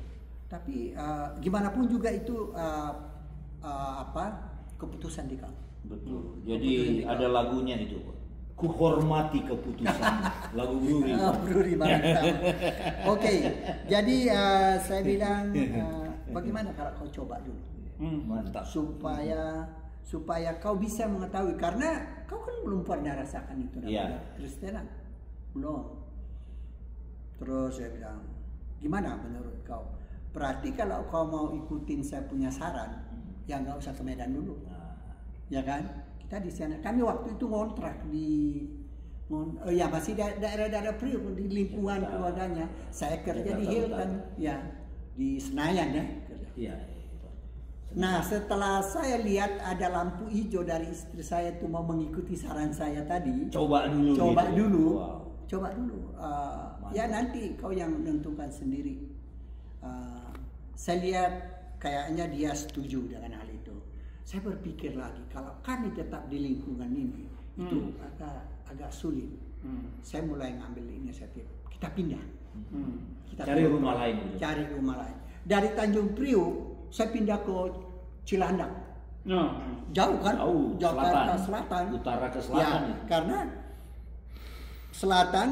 Tapi gimana pun juga itu keputusan di kamu.
Betul. Jadi ada lagunya itu, ku hormati keputusan. Lagu Bruri.
Bruri mantap. Oke. Jadi saya bilang bagaimana kalau kau coba dulu?
Mantap.
Supaya kau bisa mengetahui karena kau kan belum pernah rasakan itu namanya Kristenan. Belum. Terus saya bilang, gimana menurut kau? Berarti kalau kau mau ikutin saya punya saran, ya nggak usah ke Medan dulu. Ya kan? Kita di sana. Kami waktu itu ngontrak di Ya masih daerah-daerah Priok di lingkungan keluarganya. Saya kerja di Hilton, ya di Senayan ya.
Iya.
Nah setelah saya lihat ada lampu hijau dari istri saya itu mau mengikuti saran saya tadi.
Coba dulu. Wow.
Coba dulu. Ya nanti kau yang menentukan sendiri. Saya lihat kayaknya dia setuju dengan hal itu. Saya berpikir lagi kalau kami tetap di lingkungan ini itu agak sulit. Saya mulai ngambil inisiatif. Kita pindah.
Cari rumah lain.
Cari rumah lain. Dari Tanjung Priok saya pindah ke Cilandak. Jauh kan? Jakarta Selatan.
Utara ke selatan.
Ya, karena selatan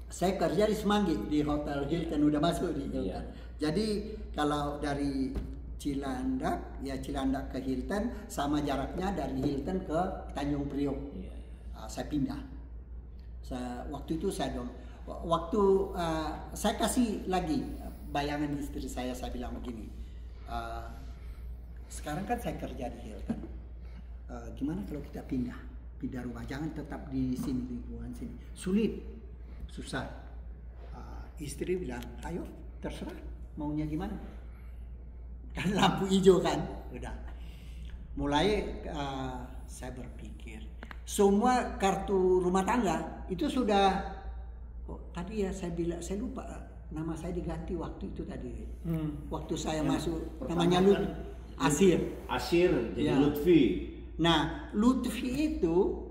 saya kerja di Semanggi di Hotel Hilton, udah masuk di Hilton.
Iya.
Jadi kalau dari Cilandak ke Hilton sama jaraknya dari Hilton ke Tanjung Priok.
Iya.
Saya pindah. Waktu itu saya kasih lagi bayangan istri saya bilang begini. Sekarang kan saya kerja di Hilton. Gimana kalau kita pindah rumah, jangan tetap di sini, lingkungan sini. Sulit, susah. Istri bilang, ayo terserah maunya gimana. Kan lampu hijau kan, udah. Mulai saya berpikir, semua kartu rumah tangga itu sudah. Tadi ya saya lupa nama saya diganti waktu itu tadi. Waktu saya masuk namanya Asir
jadi
ya.
Lutfi.
Nah, Lutfi itu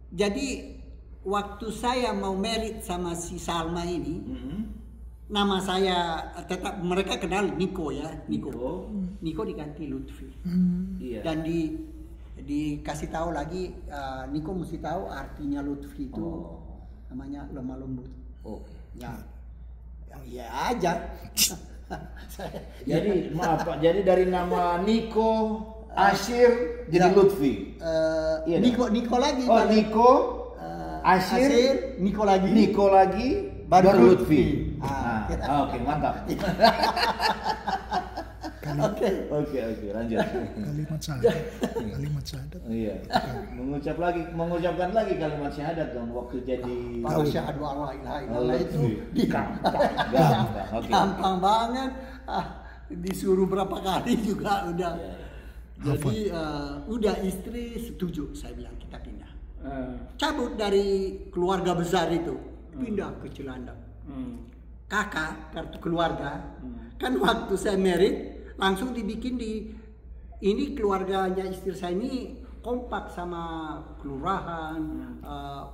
jadi waktu saya mau merit sama si Salma ini, nama saya tetap mereka kenal Niko ya, Niko diganti Lutfi.
Iya.
Dan dikasih tahu lagi Niko mesti tahu artinya Lutfi itu namanya lemah lembut. Ya aja.
Jadi maaf Pak, jadi dari nama Niko, Asir jadi Lutfi.
Iya, Niko lagi.
Niko, Asir,
Niko lagi,
baru Lutfi. Oke, mantap. Oke, lanjut.
Kalimat syahadat.
Iya. Mengucapkan lagi kalimat syahadat dong waktu jadi.
Asyhadu an la ilaha illallah itu gampang banget. Disuruh berapa kali juga udah. Jadi udah istri setuju, saya bilang kita pindah. Cabut dari keluarga besar itu, pindah ke Cilandak. Kakak kartu keluarga. Kan waktu saya merit langsung dibikin ini keluarganya istri saya ini kompak sama kelurahan,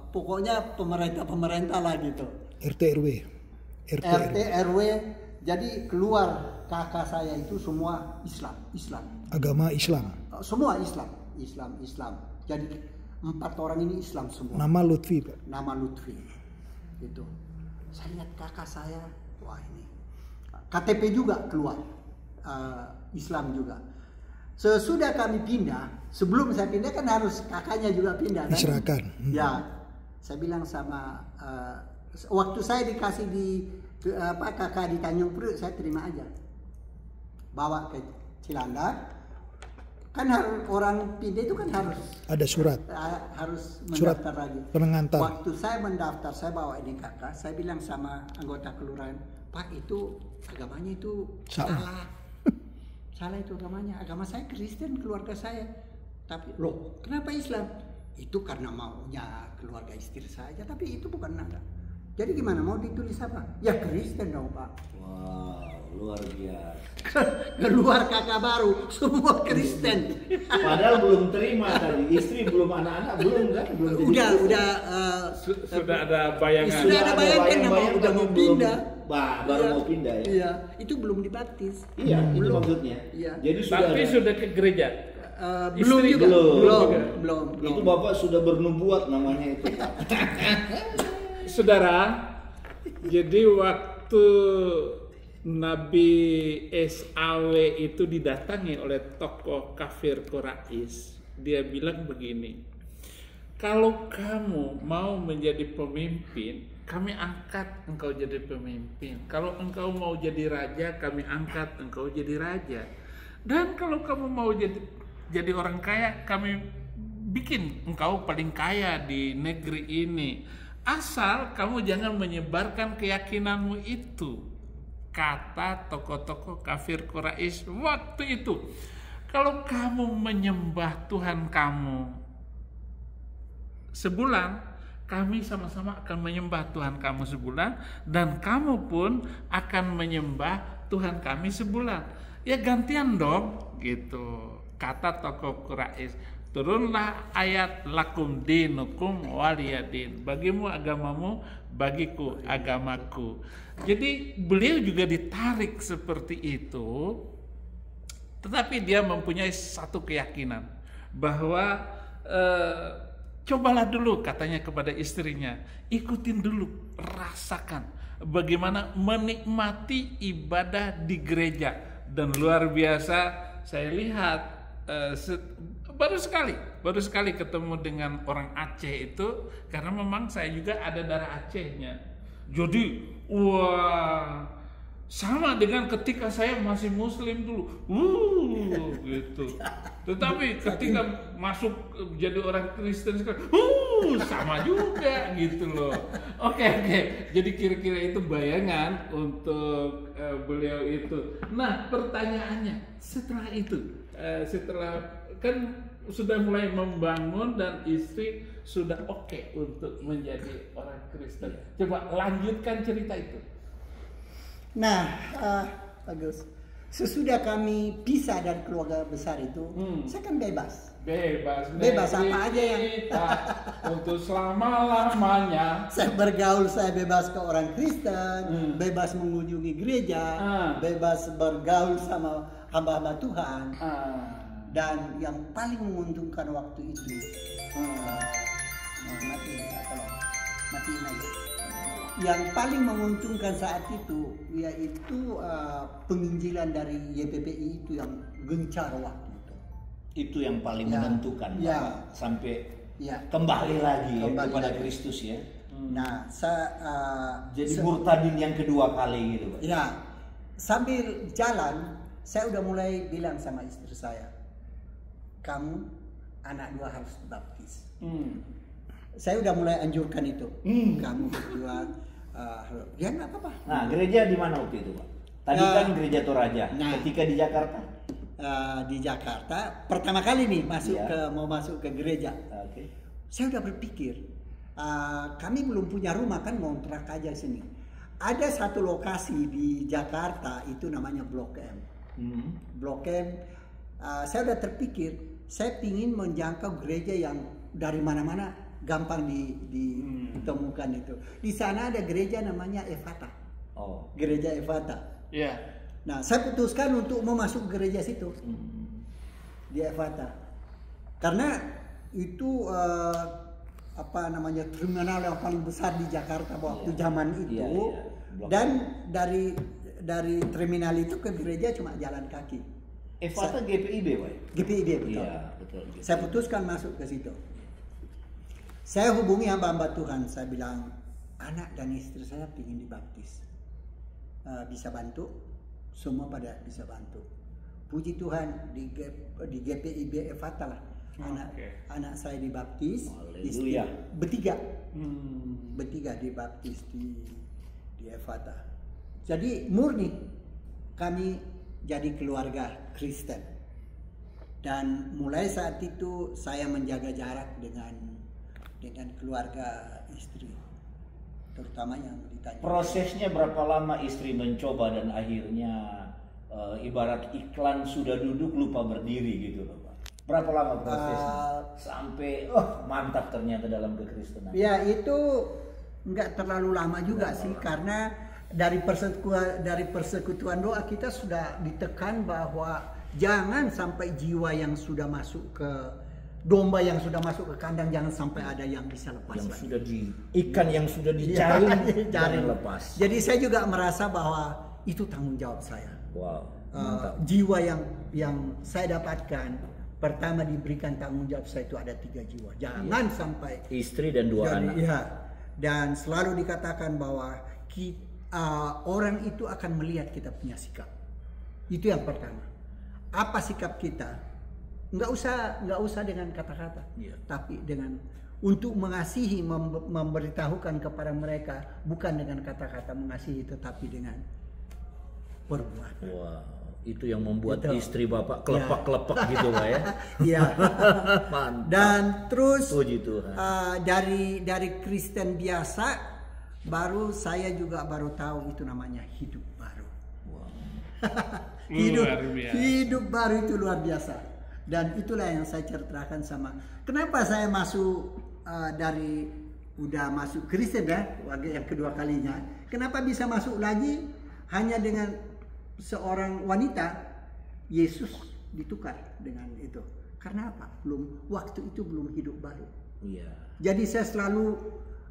pokoknya pemerintah lah gitu.
RT RW.
Jadi keluar kakak saya itu semua Islam.
Agama Islam.
Semua Islam. Jadi 4 orang ini Islam semua.
Nama Lutfi Pak.
Nama Lutfi. Itu. Saya lihat kakak saya, wah ini KTP juga keluar. Islam juga. Sesudah kami pindah, sebelum saya pindah kan harus kakaknya juga pindah kan?
Diserahkan.
Ya, saya bilang sama waktu saya dikasih kakak di Tanjung Priok, saya terima aja, bawa ke Cilandak. Kan harus orang pindah itu kan harus
ada surat
mendaftar lagi.
Pengantar.
Waktu saya mendaftar, saya bawa ini kakak, saya bilang sama anggota kelurahan, Pak itu agamanya itu salah itu agama saya Kristen, keluarga saya. Tapi loh kenapa Islam? Itu karena maunya keluarga istri saja, tapi itu bukan nada. Jadi gimana, mau ditulis apa? Ya Kristen dong Pak.
Wow, luar biasa.
Keluar kakak baru, semua Kristen.
Padahal belum terima tadi, istri belum, anak-anak belum kan?
Sudah ada bayangan.
Sudah ada bayangan udah mau pindah.
Baru mau pindah ya?
Iya, itu belum dibaptis.
Iya, itu maksudnya.
Iya.
Jadi
sudah ke gereja.
Belum.
Itu Bapak sudah bernubuat namanya itu.
Saudara, jadi waktu Nabi SAW itu didatangi oleh tokoh kafir Quraisy, dia bilang begini, kalau kamu mau menjadi pemimpin, kami angkat engkau jadi pemimpin. Kalau engkau mau jadi raja, kami angkat engkau jadi raja. Dan kalau kamu mau jadi orang kaya, kami bikin engkau paling kaya di negeri ini, asal kamu jangan menyebarkan keyakinanmu itu, kata tokoh-tokoh kafir Quraisy waktu itu. Kalau kamu menyembah Tuhan kamu sebulan, kami sama-sama akan menyembah Tuhan kamu sebulan, dan kamu pun akan menyembah Tuhan kami sebulan. Ya gantian dong, gitu, kata tokoh Quraisy. Turunlah ayat lakum dinukum waliyadin, bagimu agamamu, bagiku agamaku. Jadi beliau juga ditarik seperti itu, tetapi dia mempunyai satu keyakinan bahwa cobalah dulu, katanya kepada istrinya, ikutin dulu, rasakan bagaimana menikmati ibadah di gereja. Dan luar biasa, saya lihat baru sekali ketemu dengan orang Aceh itu, karena memang saya juga ada darah Acehnya. Jadi wah, sama dengan ketika saya masih muslim dulu, gitu. Tetapi ketika masuk jadi orang Kristen sekarang, sama juga gitu loh. Oke. Jadi kira-kira itu bayangan untuk beliau itu. Nah, pertanyaannya setelah itu, setelah kan sudah mulai membangun dan istri sudah oke untuk menjadi orang Kristen. Coba lanjutkan cerita itu.
Nah, bagus. Sesudah kami pisah dari keluarga besar itu, saya kan bebas. Bebas apa aja yang
untuk selama-lamanya.
Saya bergaul, saya bebas ke orang Kristen, bebas mengunjungi gereja, bebas bergaul sama hamba-hamba Tuhan. Dan yang paling menguntungkan waktu itu, matiin aja. Yang paling menguntungkan saat itu yaitu penginjilan dari YPPI itu yang gencar waktu itu.
Itu yang paling menentukan, sampai kembali lagi kepada Kristus ya.
Nah,
jadi murtadin yang kedua kali gitu, Pak.
Ya, sambil jalan saya udah mulai bilang sama istri saya, kamu anak dua harus dibaptis. Saya udah mulai anjurkan itu. Kamu berdua, ya nggak apa-apa.
Nah, gereja di mana waktu itu, Pak? Tadi kan gereja Toraja.
Nah,
ketika di Jakarta?
Di Jakarta, pertama kali nih mau masuk ke gereja. Saya udah berpikir, kami belum punya rumah kan, mau ngontrak aja sini. Ada satu lokasi di Jakarta itu namanya Blok M. Blok M. Saya udah terpikir, saya ingin menjangkau gereja yang dari mana-mana gampang ditemukan itu. Di sana ada gereja namanya Efata. Gereja Efata. Nah, saya putuskan untuk mau masuk gereja situ. Di Efata. Karena itu terminal yang paling besar di Jakarta waktu zaman itu. Dan dari terminal itu ke gereja cuma jalan kaki.
Efata GPIB, Pak?
GPIB, betul.
Iya, betul.
Saya putuskan masuk ke situ. Saya hubungi hamba-hamba Tuhan, saya bilang, anak dan istri saya ingin dibaptis. Bisa bantu? Semua pada bisa bantu. Puji Tuhan, di GPIB Efata lah. Anak saya dibaptis, istri bertiga dibaptis di Efata. Jadi murni kami jadi keluarga Kristen. Dan mulai saat itu saya menjaga jarak dengan keluarga istri, terutama yang ditanya.
Prosesnya berapa lama istri mencoba dan akhirnya ibarat iklan sudah duduk lupa berdiri gitu loh, Pak? Berapa lama prosesnya sampai mantap ternyata dalam kekristenan? Ya,
itu nggak terlalu lama juga sih, karena dari persekutuan doa kita sudah ditekan bahwa jangan sampai jiwa yang sudah masuk ke domba, yang sudah masuk ke kandang, jangan sampai ada yang bisa lepas.
Yang sudah ikan yang sudah dicari jangan lepas.
Jadi saya juga merasa bahwa itu tanggung jawab saya.
Wow.
Jiwa yang saya dapatkan, pertama diberikan tanggung jawab saya itu ada 3 jiwa. Jangan sampai
istri dan 2 anak.
Dan selalu dikatakan bahwa orang itu akan melihat kita punya sikap. Itu yang pertama. Apa sikap kita? nggak usah dengan kata-kata,
Iya.
tapi dengan untuk mengasihi, memberitahukan kepada mereka bukan dengan kata-kata mengasihi, tetapi dengan perbuatan.
Wah, itu yang membuat
Itu.
istri Bapak kelepak-kelepak gitu Pak ya.
Iya.
Mantap.
Dan terus
Puji Tuhan.
dari Kristen biasa, baru saya juga baru tahu itu namanya hidup baru.
Wah.
Hidup baru itu luar biasa. Dan itulah yang saya ceritakan sama. Kenapa saya masuk udah masuk Kristen ya, yang kedua kalinya. Kenapa bisa masuk lagi hanya dengan seorang wanita? Yesus ditukar dengan itu. Karena apa? Waktu itu belum hidup baru.
Iya.
Jadi saya selalu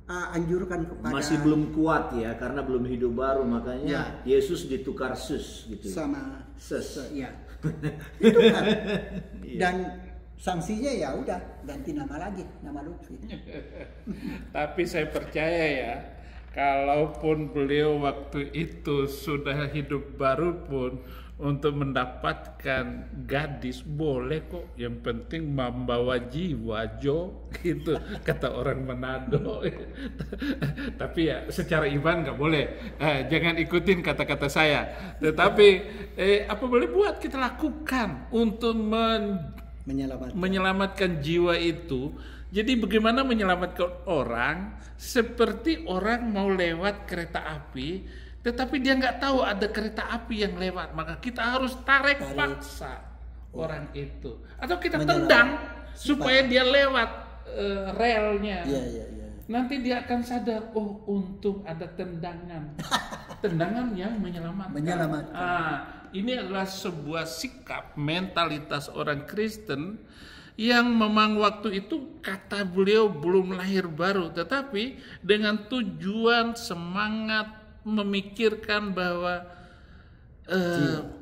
anjurkan kepada
Masih belum kuat ya, karena belum hidup baru, makanya
Ya.
Yesus ditukar sus gitu.
sama
Ses.
ya. Itu kan.
Iya.
Dan sanksinya ya udah ganti nama lagi, nama Lutfi.
Tapi saya percaya ya, kalaupun beliau waktu itu sudah hidup baru pun, untuk mendapatkan gadis boleh kok, yang penting membawa jiwa Jo, gitu kata orang Manado. Tapi ya secara iman nggak boleh, jangan ikutin kata-kata saya. Tetapi apa boleh buat, kita lakukan untuk menyelamatkan jiwa itu. Jadi bagaimana menyelamatkan orang? Seperti orang mau lewat kereta api, tetapi dia nggak tahu ada kereta api yang lewat, maka kita harus tarik paksa orang itu, atau kita tendang supaya dia lewat relnya. Nanti dia akan sadar, oh untung ada tendangan, tendangan yang menyelamatkan. Ini adalah sebuah sikap mentalitas orang Kristen yang memang waktu itu kata beliau belum lahir baru, tetapi dengan tujuan semangat memikirkan bahwa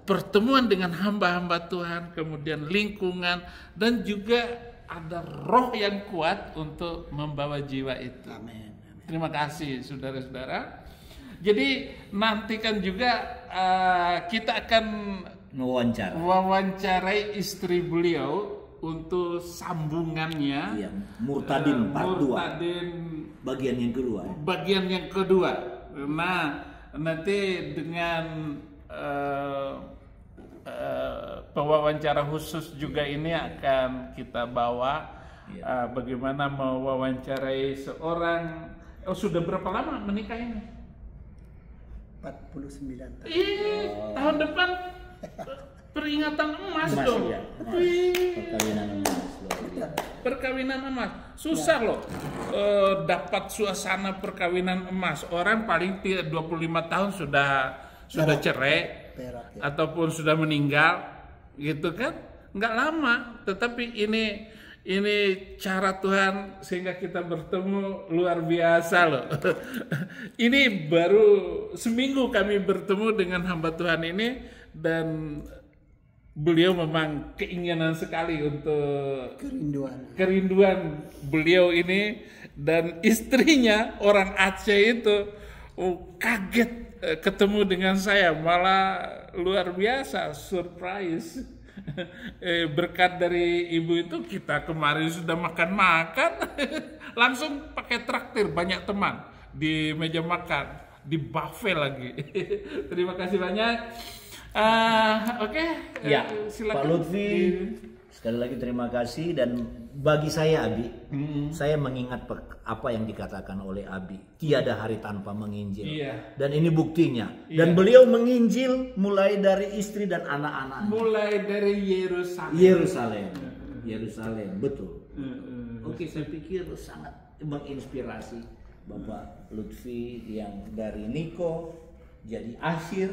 pertemuan dengan hamba-hamba Tuhan, kemudian lingkungan, dan juga ada roh yang kuat untuk membawa jiwa itu.
Amin.
Terima kasih saudara-saudara. Jadi nantikan juga kita akan mewawancarai istri beliau untuk sambungannya.
Iya, Murtadin part 2.
Murtadin
bagian yang kedua.
Nah, nanti dengan pewawancara khusus juga ini akan kita bawa bagaimana mewawancarai seorang. Sudah berapa lama menikah ini?
49 tahun.
Tahun depan peringatan emas dong.
Ya. Perkawinan emas.
Perkawinan emas susah loh, dapat suasana perkawinan emas. Orang paling 25 tahun sudah cerai ataupun sudah meninggal gitu kan, nggak lama. Tetapi ini cara Tuhan sehingga kita bertemu luar biasa loh. Ini baru seminggu kami bertemu dengan hamba Tuhan ini, dan beliau memang keinginan sekali untuk kerinduan beliau ini, dan istrinya orang Aceh itu kaget ketemu dengan saya, malah luar biasa surprise. Berkat dari ibu itu kita kemarin sudah makan-makan langsung pakai traktir, banyak teman di meja makan, di buffet lagi. Terima kasih banyak. Oke,
ya,
silakan.
Pak Lutfi, sekali lagi terima kasih. Dan bagi saya Abi, saya mengingat apa yang dikatakan oleh Abi, tiada hari tanpa menginjil. Dan ini buktinya. Dan beliau menginjil mulai dari istri dan anak-anak.
Mulai dari Yerusalem.
Yerusalem, betul. Oke, saya pikir sangat menginspirasi Bapak Lutfi yang dari Niko jadi Asyir,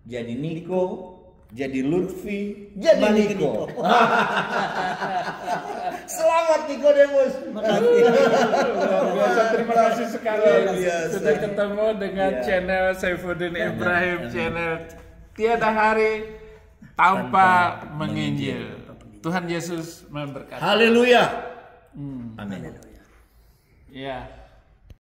jadi Niko, jadi Lutfi, jadi Niko. Selamat Nikodemus.
Terima kasih sekali sudah ketemu dengan channel Saifuddin Ibrahim, channel tiada hari tanpa menginjil. Tuhan Yesus memberkati.
Haleluya. Amin.
Ya.